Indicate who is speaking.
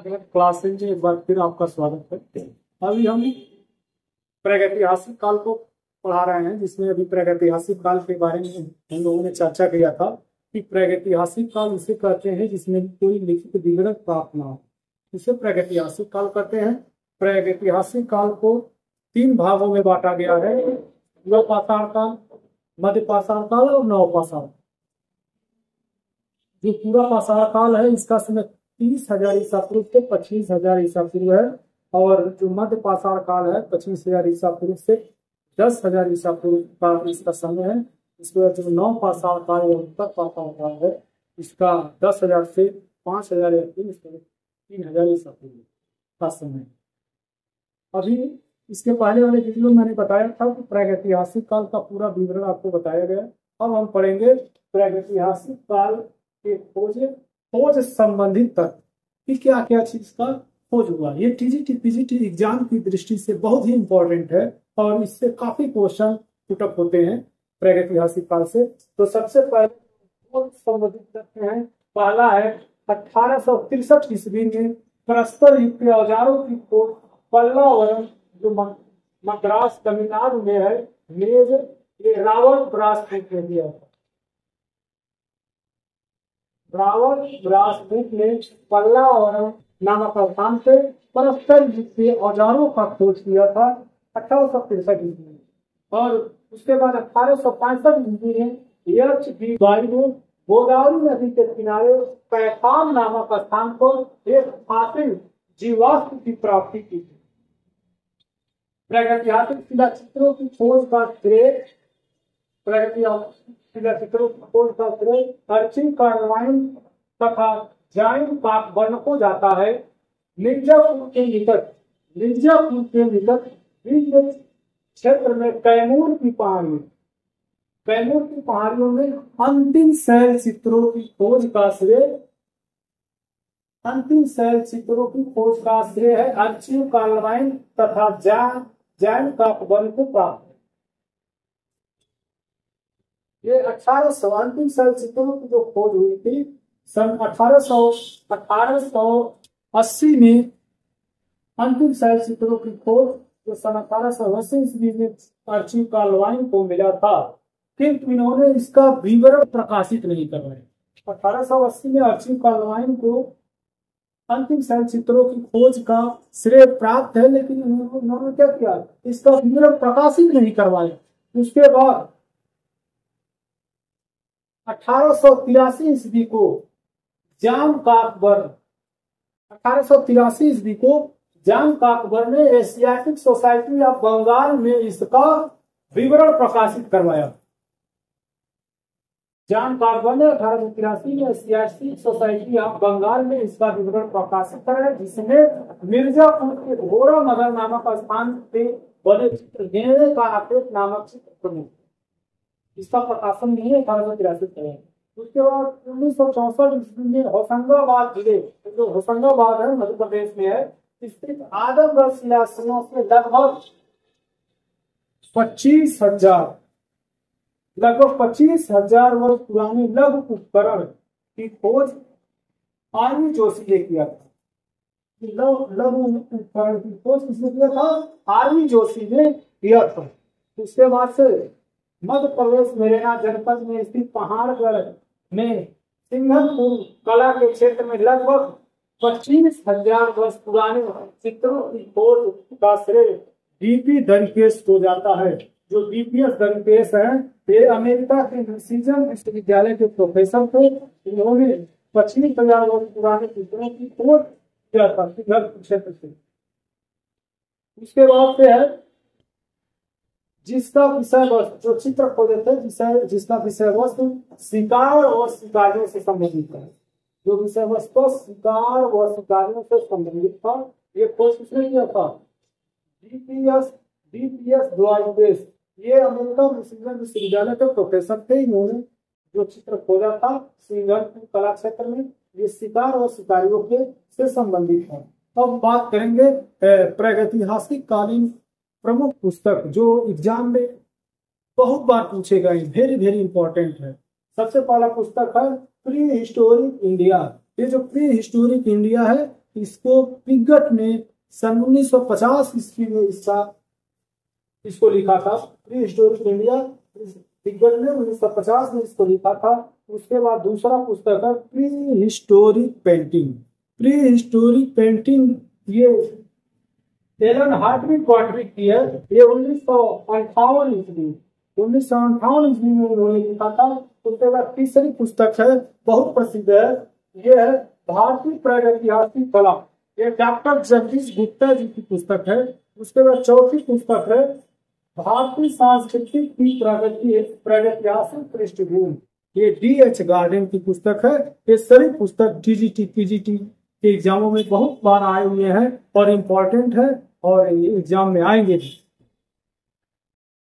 Speaker 1: Class में एक बार फिर आपका स्वागत है। अभी हम प्रागैतिहासिक काल को पढ़ा रहे हैं, जिसमें अभी प्रागैतिहासिक काल के बारे में हम लोगों ने चर्चा किया था कि प्रागैतिहासिक काल उसे कहते हैं जिसमें कोई लिखित विवरण प्राप्त ना हो, इसे प्रागैतिहासिक काल कहते हैं। प्रागैतिहासिक काल को 3 भागों में बांटा गया है: पूर्वपाषाण काल, मध्यपाषाण काल और नवपाषाण। जो पूर्वपाषाण काल है इसका समय 30,000 ईसा पूर्व से 25,000 ईसा पूर्व है, और जो मध्य पाषाण काल है 25,000 ईसा पूर्व से 10,000 ईसा पूर्व का इसका समय है। इसके बाद जो नव पाषाण काल या उत्तर पाषाण काल है इसका 10,000 से 5,000 या 3,000 ईसा पूर्व का समय। अभी इसके पहले वाले वीडियो में मैंने बताया था कि प्रागैतिहासिक काल का पूरा विवरण आपको बताया गया। अब हम पढ़ेंगे प्रागैतिहासिक काल के खोज संबंधित तथ्य कि क्या क्या चीज का खोज हुआ। ये टीजीटी पीजीटी एग्जाम की दृष्टि से बहुत ही इंपॉर्टेंट है और इससे काफी क्वेश्चन पुटअप होते हैं प्रागैतिहासिक काल से। तो सबसे पहले खोज संबंधित तथ्य है, पहला है 1863 ईस्वी में प्रस्तर युग के औजारों की खोज पल्लावरम, जो मद्रास तमिलनाडु में है, मेज ये रावण ब्रासपुर में दिया था। रावण ब्रासपुर ने पल्लावरम नामक स्थान से प्रस्तर युग के औजारों का खोज किया था 1863 ईस्वी में। और उसके बाद 1865 ईस्वी में यक्ष ने गोदावरी नदी के किनारे पैखाम नामक स्थान पर एक हासिल जीवाश्म की प्राप्ति की थी। प्रागैतिहासिक शिलाचित्रों की खोज का श्रेय शिलाचित्रों की खोज का श्रेय अर्चिन कार्वाइन तथा जाइन पाकबर्न को जाता है। मिर्जापुर के निकट क्षेत्र में कैमूर की पहाड़ियों में अंतिम शैल चित्रों की खोज का श्रेय है अर्चिन कार्वाइन तथा जाइन पाकबर्न को प्राप्त है। ये 1800 अंतिम शैल चित्रों की जो खोज हुई थी सन 1880 में, अंतिम शैल चित्रों की खोज जो सन 1880 ईस्वी में अर्चिन कार्वाइन को मिला था, किंतु इन्होंने इसका विवरण प्रकाशित नहीं करवाया। 1880 में अर्चिन कार्वाइन को अंतिम शैल चित्रों की खोज का श्रेय प्राप्त है, लेकिन उन्होंने क्या किया, इसका विवरण प्रकाशित नहीं करवाया। उसके बाद 1883 ईस्वी को जान काकबर ने एशियाटिक सोसाइटी ऑफ बंगाल में इसका विवरण प्रकाशित करवाया। जान काकबर ने 1883 में एशियाटिक सोसाइटी ऑफ बंगाल में इसका विवरण प्रकाशित कराया, जिसमें मिर्जापुर के घोड़ा मगर नामक स्थान पे बने चित्र गेंदे का आकृत नामक चित्र प्रमुख, इसका प्रकाशन नहीं है 1883 में। उसके बाद 1964 ईस्वी में होशंगाबाद जिले, जो होशंगाबाद है मध्य प्रदेश में है, स्थित आदमगढ़ शिलान्यास में लगभग 25,000 वर्ष पुराने लघु उपकरण की खोज आरवी जोशी ने किया था। लघु उपकरण की खोज किसने किया था? आरवी जोशी ने किया था। उसके बाद से मध्य प्रदेश मेरैना जनपद में स्थित पहाड़गढ़ में सिंघनपुर कला के क्षेत्र में लगभग 25,000 वर्ष पुराने चित्रों की खोज का श्रेय डीपी दरिकेश को जाता है। जो डीपीएस दरिकेश है, ये अमेरिका के मिशिगन विश्वविद्यालय के प्रोफेसर थे। इन्होंने 25,000 वर्ष पुराने चित्रों की खोज किया था सिंघनपुर क्षेत्र से। उसके बाद से है जिसका विषय वस्तु, जो चित्र खोजे थे जिसका विषय वस्तु शिकार और शिकारियों से संबंधित है, जो विषय वस्तु शिकार व शिकारियों से संबंधित था, ये खोज किसने किया था? डीपीएस द्वारकेश। ये अमेरिका मिशिगन विश्वविद्यालय के प्रोफेसर थे। इन्होंने जो चित्र खोजा था सिंघनपुर कला क्षेत्र में, ये शिकार और शिकारियों के से संबंधित है। अब बात करेंगे प्रागैतिहासिक कालीन प्रमुख पुस्तक जो एग्जाम में बहुत बार पूछे गए, वेरी इंपॉर्टेंट है। सबसे पहला पुस्तक है प्री हिस्टोरिक इंडिया। ये जो प्री हिस्टोरिक इंडिया है इसको पिगट ने सन 1950 ईस्वी में इसको लिखा था। प्री हिस्टोरिक इंडिया पिगट ने 1950 में इसको लिखा था। उसके बाद दूसरा पुस्तक है pre historic painting. Pre historic painting ये एलन हार्टविग क्वार्टरिक की है। ये 1958 ईस्वी में उन्होंने लिखा था। उसके बाद तीसरी पुस्तक है, बहुत प्रसिद्ध है, ये है भारतीय प्रागैतिहासिक कला। ये डॉक्टर जगदीश गुप्ता जी की पुस्तक है। उसके बाद चौथी पुस्तक है भारतीय संस्कृति की प्रागैतिहासिक पृष्ठभूमि। ये DH गार्डन की पुस्तक है। ये सभी पुस्तक TGT PGT के एग्जामों में बहुत बार आए हुए हैं और इम्पोर्टेंट है और एग्जाम में आएंगे भी।